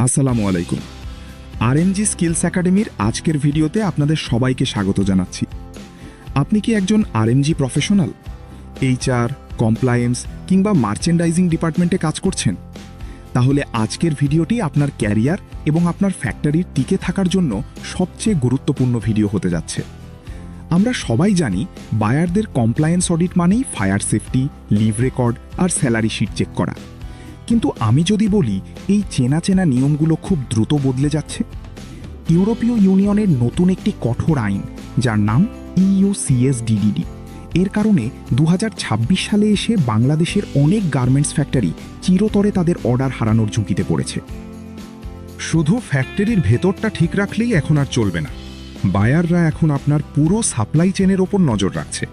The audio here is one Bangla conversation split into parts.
আসসালামু আলাইকুম। আরএমজি স্কিলস একাডেমির আজকের ভিডিওতে আপনাদের সবাইকে স্বাগত জানাচ্ছি। আপনি কি একজন আরএমজি প্রফেশনাল? এইচআর, কমপ্লায়েন্স কিংবা মার্চেন্ডাইজিং ডিপার্টমেন্টে কাজ করছেন? তাহলে আজকের ভিডিওটি আপনার ক্যারিয়ার এবং আপনার ফ্যাক্টরির টিকে থাকার জন্য সবচেয়ে গুরুত্বপূর্ণ ভিডিও হতে যাচ্ছে। আমরা সবাই জানি বায়ারদের কমপ্লায়েন্স অডিট মানেই ফায়ার সেফটি, লিভ রেকর্ড আর স্যালারি শিট চেক করা। কিন্তু আমি যদি বলি এই চেনা চেনা নিয়মগুলো খুব দ্রুত বদলে যাচ্ছে। ইউরোপীয় ইউনিয়নের নতুন একটি কঠোর আইন, যার নাম EU-CSDDD, এর কারণে 2026 সালে এসে বাংলাদেশের অনেক গার্মেন্টস ফ্যাক্টরি চিরতরে তাদের অর্ডার হারানোর ঝুঁকিতে পড়েছে। শুধু ফ্যাক্টরির ভেতরটা ঠিক রাখলেই এখন আর চলবে না। বায়াররা এখন আপনার পুরো সাপ্লাই চেনের ওপর নজর রাখছে।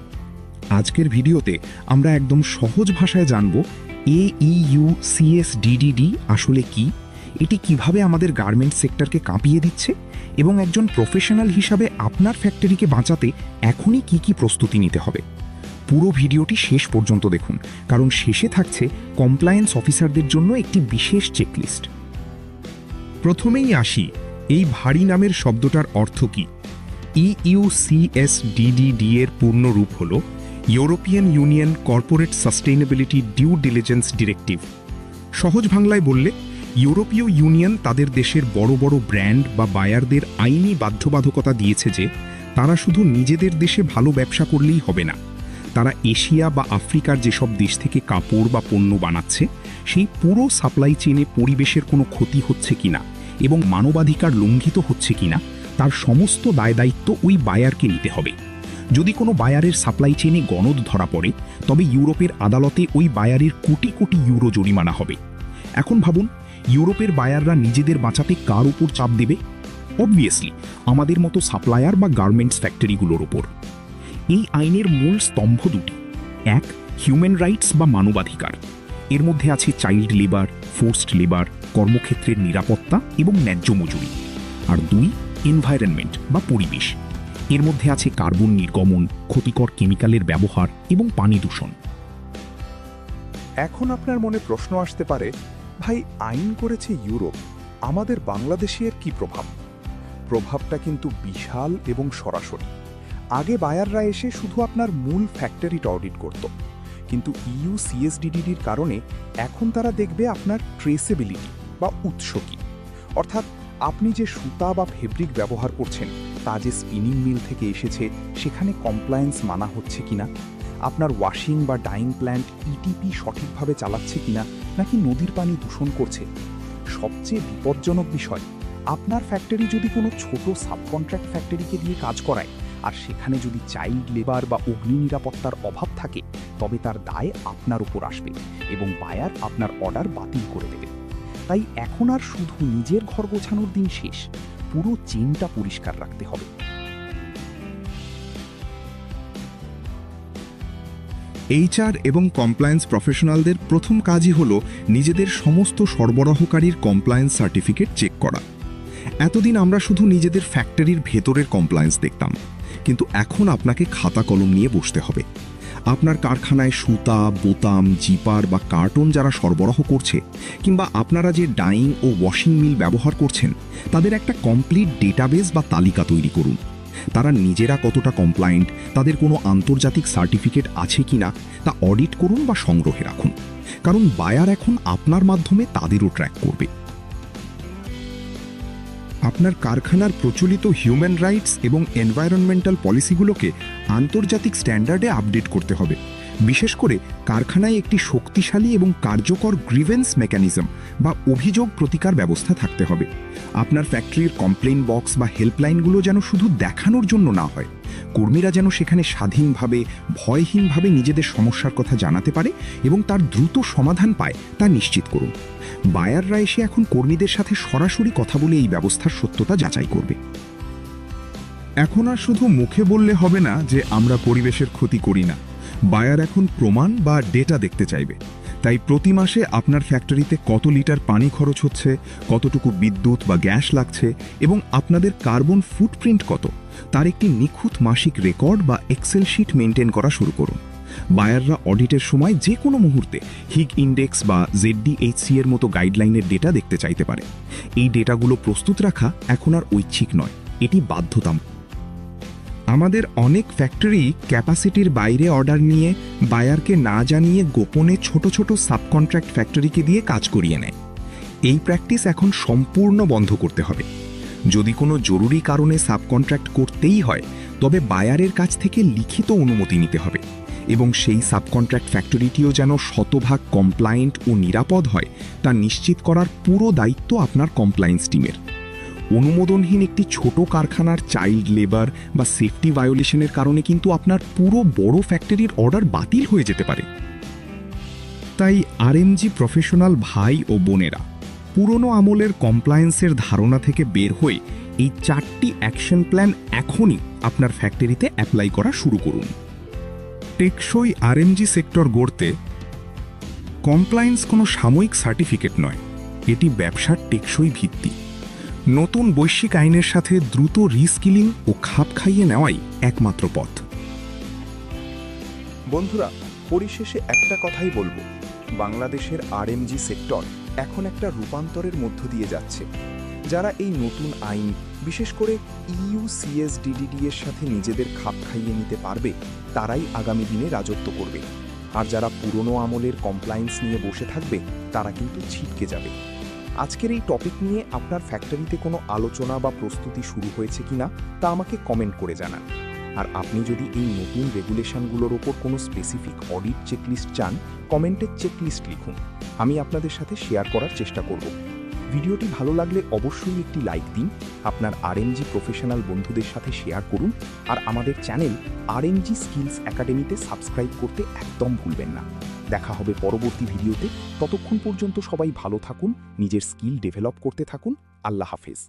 আজকের ভিডিওতে আমরা একদম সহজ ভাষায় জানব EU-CSDDD আসলে কি, এটি কিভাবে আমাদের গার্মেন্টস সেক্টরকে কাঁপিয়ে দিচ্ছে এবং একজন প্রফেশনাল হিসাবে আপনার ফ্যাক্টরিকে বাঁচাতে এখনই কি প্রস্তুতি নিতে হবে। পুরো ভিডিওটি শেষ পর্যন্ত দেখুন, কারণ শেষে থাকছে কমপ্লায়েন্স অফিসারদের জন্য একটি বিশেষ চেকলিস্ট। প্রথমেই আসি, এই ভারী নামের শব্দটার অর্থ কি। EU-CSDDD এর পূর্ণ রূপ হল European Union corporate sustainability due diligence directive. সহজ বাংলায় বললে, ইউরোপীয় ইউনিয়ন তাদের দেশের বড় বড় ব্র্যান্ড বা বায়ারদের আইনি বাধ্যবাধকতা দিয়েছে যে তারা শুধু নিজেদের দেশে ভালো ব্যবসা করলেই হবে না, তারা এশিয়া বা আফ্রিকার যেসব দেশ থেকে কাপড় বা পণ্য বানাচ্ছে সেই পুরো সাপ্লাই চেনে পরিবেশের কোনো ক্ষতি হচ্ছে কিনা এবং মানবাধিকার লঙ্ঘিত হচ্ছে কিনা তার সমস্ত দায় দায়িত্ব ওই বায়ারকে নিতে হবে। যদি কোনো বায়ারের সাপ্লাই চেনে গলদ ধরা পড়ে, তবে ইউরোপের আদালতে ওই বায়ারের কোটি কোটি ইউরো জরিমানা হবে। এখন ভাবুন, ইউরোপের বায়াররা নিজেদের বাঁচাতে কার উপর চাপ দেবে? অবভিয়াসলি আমাদের মতো সাপ্লায়ার বা গার্মেন্টস ফ্যাক্টরিগুলোর ওপর। এই আইনের মূল স্তম্ভ দুটি। এক, হিউম্যান রাইটস বা মানবাধিকার। এর মধ্যে আছে চাইল্ড লেবার, ফোর্সড লেবার, কর্মক্ষেত্রের নিরাপত্তা এবং ন্যায্য মজুরি। আর দুই, এনভায়রনমেন্ট বা পরিবেশ। এর মধ্যে আছে কার্বন নির্গমন, ক্ষতিকর কেমিক্যালের ব্যবহার এবং পানি দূষণ। এখন আপনার মনে প্রশ্ন আসতে পারে, ভাই আইন করেছে ইউরোপ, আমাদের বাংলাদেশের কি প্রভাব? প্রভাবটা কিন্তু বিশাল এবং সরাসরি। আগে বায়াররা এসে শুধু আপনার মূল ফ্যাক্টরিটা অডিট করত, কিন্তু EU-CSDDDর কারণে এখন তারা দেখবে আপনার ট্রেসেবিলিটি বা উৎস কি। অর্থাৎ আপনি যে সুতা বা ফেব্রিক ব্যবহার করছেন তা যে স্পিনিং মিল থেকে এসেছে সেখানে কমপ্লায়েন্স মানা হচ্ছে কিনা, আপনার ওয়াশিং বা ডাইং প্ল্যান্ট ইটিপি সঠিকভাবে চালাচ্ছে কিনা নাকি নদীর পানি দূষণ করছে। সবচেয়ে বিপজ্জনক বিষয়, আপনার ফ্যাক্টরি যদি কোনো ছোট সাবকন্ট্রাক্ট ফ্যাক্টরিকে দিয়ে কাজ করায় আর সেখানে যদি চাইল্ড লেবার বা অগ্নি নিরাপত্তার অভাব থাকে, তবে তার দায় আপনার উপর আসবে এবং বায়ার আপনার অর্ডার বাতিল করে দেবে। তাই এখন আর শুধু নিজের ঘর গোছানোর দিন শেষ, পুরো চেনটা পরিষ্কার রাখতে হবে। এইচআর এবং কমপ্লায়েন্স প্রফেশনালদের প্রথম কাজই হল নিজেদের সমস্ত সরবরাহকারীর কমপ্লায়েন্স সার্টিফিকেট চেক করা। এতদিন আমরা শুধু নিজেদের ফ্যাক্টরির ভেতরের কমপ্লায়েন্স দেখতাম, কিন্তু এখন আপনাকে খাতা কলম নিয়ে বসতে হবে। আপনার কারখানায় সুতা, বোতাম, জিপার বা কার্টন যারা সরবরাহ করছে, কিংবা আপনারা যে ডাইং ও ওয়াশিং মিল ব্যবহার করছেন, তাদের একটা কমপ্লিট ডেটাবেস বা তালিকা তৈরি করুন। তারা নিজেরা কতটা কমপ্লায়েন্ট, তাদের কোনো আন্তর্জাতিক সার্টিফিকেট আছে কিনা তা অডিট করুন বা সংগ্রহে রাখুন, কারণ বায়ার এখন আপনার মাধ্যমে তাদেরও ট্র্যাক করবে। আপনার কারখানার প্রচলিত হিউম্যান রাইটস এবং এনভায়রনমেন্টাল পলিসিগুলোকে আন্তর্জাতিক স্ট্যান্ডার্ডে আপডেট করতে হবে। বিশেষ করে কারখানায় একটি শক্তিশালী এবং কার্যকর গ্রিভেন্স মেকানিজম বা অভিযোগ প্রতিকার ব্যবস্থা থাকতে হবে। আপনার ফ্যাক্টরির কমপ্লেইন বক্স বা হেল্পলাইনগুলো যেন শুধু দেখানোর জন্য না হয়, কর্মীরা যেন সেখানে স্বাধীনভাবে, ভয়হীনভাবে নিজেদের সমস্যার কথা জানাতে পারে এবং তার দ্রুত সমাধান পায় তা নিশ্চিত করুন। বায়াররা এসে এখন কর্মীদের সাথে সরাসরি কথা বলে এই ব্যবস্থার সত্যতা যাচাই করবে। এখন আর শুধু মুখে বললে হবে না যে আমরা পরিবেশের ক্ষতি করি না। বায়ার এখন প্রমাণ বা ডেটা দেখতে চাইবে। তাই প্রতি মাসে আপনার ফ্যাক্টরিতে কত লিটার পানি খরচ হচ্ছে, কতটুকু বিদ্যুৎ বা গ্যাস লাগছে এবং আপনাদের কার্বন ফুটপ্রিন্ট কত, তার একটি নিখুঁত মাসিক রেকর্ড বা এক্সেল শিট মেনটেন করা শুরু করুন। বায়াররা অডিটের সময় যে কোনো মুহূর্তে হিগ ইন্ডেক্স বা ZDHC এর মতো গাইডলাইনের ডেটা দেখতে চাইতে পারে। এই ডেটাগুলো প্রস্তুত রাখা এখন আর ঐচ্ছিক নয়, এটি বাধ্যতামূলক। আমাদের অনেক ফ্যাক্টরি ক্যাপাসিটির বাইরে অর্ডার নিয়ে বায়ারকে না জানিয়ে গোপনে ছোট ছোট সাবকন্ট্রাক্ট ফ্যাক্টরিকে দিয়ে কাজ করিয়ে নেয়। এই প্র্যাকটিস এখন সম্পূর্ণ বন্ধ করতে হবে। যদি কোনো জরুরি কারণে সাবকন্ট্রাক্ট করতেই হয়, তবে বায়ারের কাছ থেকে লিখিত অনুমতি নিতে হবে এবং সেই সাবকন্ট্রাক্ট ফ্যাক্টরিটিও যেন শতভাগ কমপ্লায়েন্ট ও নিরাপদ হয় তা নিশ্চিত করার পুরো দায়িত্ব আপনার কমপ্লায়েন্স টিমের। অনুমোদনহীন একটি ছোট কারখানার চাইল্ড লেবার বা সেফটি ভায়োলেশনের কারণে কিন্তু আপনার পুরো বড় ফ্যাক্টরির অর্ডার বাতিল হয়ে যেতে পারে। তাই আরএমজি প্রফেশনাল ভাই ও বোনেরা, পুরনো আমলের কমপ্লায়েন্সের ধারণা থেকে বের হয়ে এই 4টি অ্যাকশন প্ল্যান এখনই আপনার ফ্যাক্টরিতে অ্যাপ্লাই করা শুরু করুন। টেকসই আরএমজি সেক্টর গড়তে কমপ্লায়েন্স কোনো সাময়িক সার্টিফিকেট নয়, এটি ব্যবসার টেকসই ভিত্তি। নতুন বৈশ্বিক আইনের সাথে দ্রুত রিস্কিলিং ও খাপ খাইয়ে নেওয়াই একমাত্র পথ। বন্ধুরা, পরিশেষে একটা কথাই বলবো, বাংলাদেশের আরএমজি সেক্টর এখন একটা রূপান্তরের মধ্য দিয়ে যাচ্ছে। যারা এই নতুন আইন, বিশেষ করে EU CSDDD এর সাথে নিজেদের খাপ খাইয়ে নিতে পারবে, তারাই আগামী দিনে রাজত্ব করবে। আর যারা পুরনো আমলের কমপ্লায়েন্স নিয়ে বসে থাকবে, তারা কিন্তু ছিটকে যাবে। আজকের এই টপিক নিয়ে আপনার ফ্যাক্টরিতে কোনো আলোচনা বা প্রস্তুতি শুরু হয়েছে কিনা তা আমাকে কমেন্ট করে জানান। আর আপনি যদি এই নতুন রেগুলেশনগুলোর ওপর কোনো স্পেসিফিক অডিট চেকলিস্ট চান, কমেন্টে চেকলিস্ট লিখুন, আমি আপনাদের সাথে শেয়ার করার চেষ্টা করব। ভিডিওটি ভালো লাগলে অবশ্যই একটি লাইক দিন, আপনার আরএমজি প্রফেশনাল বন্ধুদের সাথে শেয়ার করুন, আর আমাদের চ্যানেল আরএমজি স্কিলস একাডেমিতে সাবস্ক্রাইব করতে একদম ভুলবেন না। দেখা হবে পরবর্তী ভিডিওতে। ততক্ষণ পর্যন্ত সবাই ভালো থাকুন, নিজের স্কিল ডেভেলপ করতে থাকুন। আল্লাহ হাফেজ।